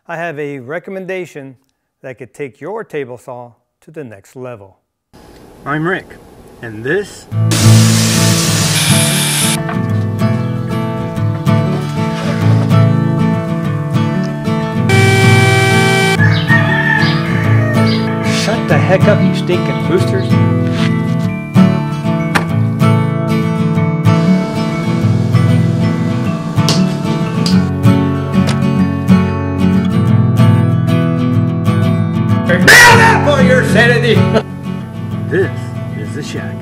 I have a recommendation that could take your table saw to the next level. I'm Rick, and this Shut the heck up, you stinking roosters. Prepare that for your sanity! This is the shack.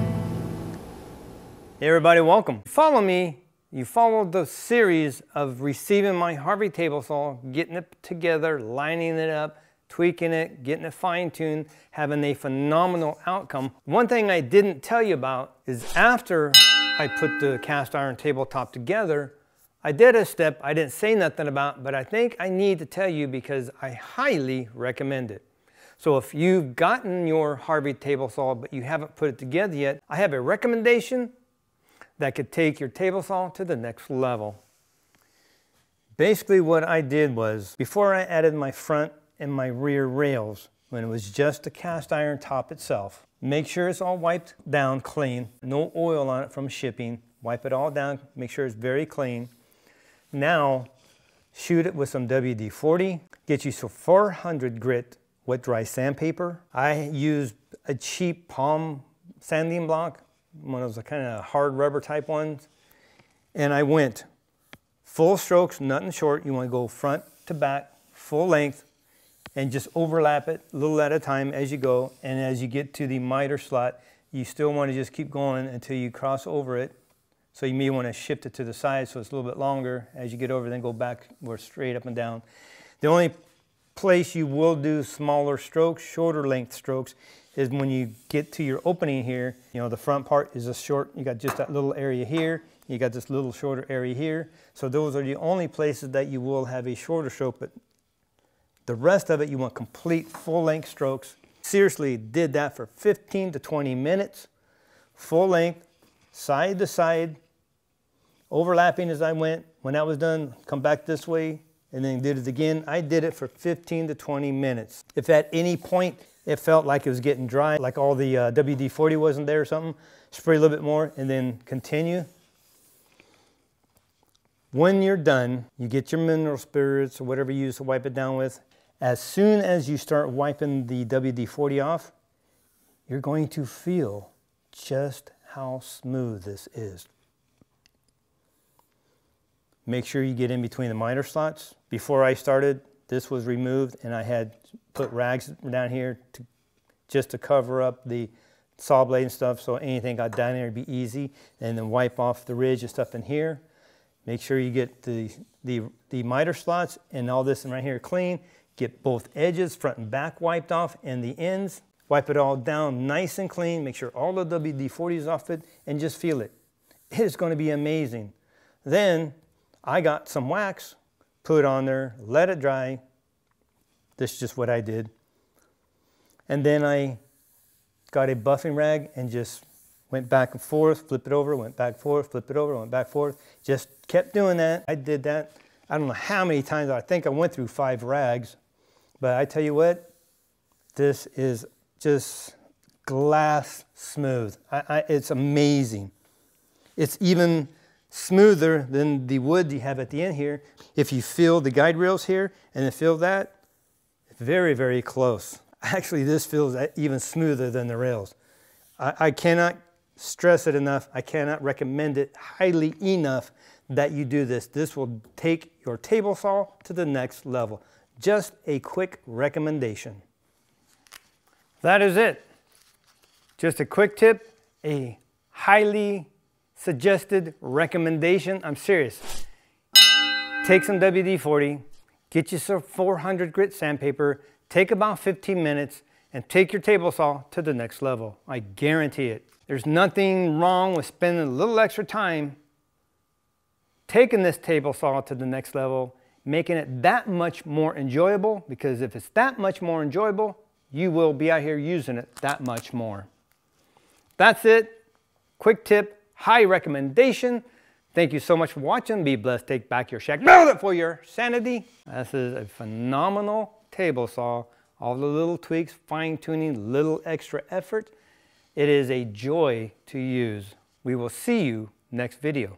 Hey everybody, welcome. Follow me. You followed the series of receiving my Harvey table saw, getting it together, lining it up, tweaking it, getting it fine-tuned, having a phenomenal outcome. One thing I didn't tell you about is after I put the cast iron tabletop together, I did a step I didn't say nothing about, but I think I need to tell you because I highly recommend it. So if you've gotten your Harvey table saw but you haven't put it together yet, I have a recommendation that could take your table saw to the next level. Basically what I did was, before I added my front and my rear rails, when it was just the cast iron top itself, make sure it's all wiped down clean, no oil on it from shipping, wipe it all down, make sure it's very clean. Now shoot it with some WD-40, get you some 400 grit wet dry sandpaper. I used a cheap palm sanding block, one of those kind of hard rubber type ones, and I went full strokes, nothing short. You want to go front to back, full length, and just overlap it a little at a time as you go. And as you get to the miter slot, you still want to just keep going until you cross over it. So you may want to shift it to the side so it's a little bit longer. As you get over, then go back or straight up and down. The only place you will do smaller strokes, shorter length strokes, is when you get to your opening here. You know, the front part is a short, you got just that little area here, you got this little shorter area here. So those are the only places that you will have a shorter stroke, but the rest of it you want complete full length strokes. Seriously, did that for 15 to 20 minutes, full length, side to side, overlapping as I went. When that was done, come back this way, and then did it again. I did it for 15 to 20 minutes. If at any point it felt like it was getting dry, like all the WD-40 wasn't there or something, spray a little bit more and then continue. When you're done, you get your mineral spirits or whatever you use to wipe it down with. As soon as you start wiping the WD-40 off, you're going to feel just how smooth this is. Make sure you get in between the miter slots. Before I started, this was removed and I had put rags down here just to cover up the saw blade and stuff, so anything got down there would be easy. And then wipe off the ridge and stuff in here. Make sure you get the miter slots and all this right here clean. Get both edges, front and back, wiped off, and the ends. Wipe it all down nice and clean. Make sure all the WD-40 is off it and just feel it. It is going to be amazing. Then I got some wax, put it on there, let it dry. This is just what I did. And then I got a buffing rag and just went back and forth, flip it over, went back forth, flip it over, went back forth. Just kept doing that. I did that, I don't know how many times. I think I went through 5 rags. But I tell you what, this is just glass smooth. It's amazing. It's even smoother than the wood you have at the end here. If you feel the guide rails here and then feel that, it's very, very close. Actually, this feels even smoother than the rails. I cannot stress it enough. I cannot recommend it highly enough that you do this. This will take your table saw to the next level. Just a quick recommendation. That is it. Just a quick tip, a highly suggested recommendation. I'm serious. Take some WD-40, get you some 400 grit sandpaper, take about 15 minutes, and take your table saw to the next level. I guarantee it. There's nothing wrong with spending a little extra time taking this table saw to the next level, making it that much more enjoyable, because if it's that much more enjoyable, you will be out here using it that much more. That's it. Quick tip, high recommendation. Thank you so much for watching. Be blessed. Take back your shack. Build it for your sanity. This is a phenomenal table saw. All the little tweaks, fine tuning, little extra effort. It is a joy to use. We will see you next video.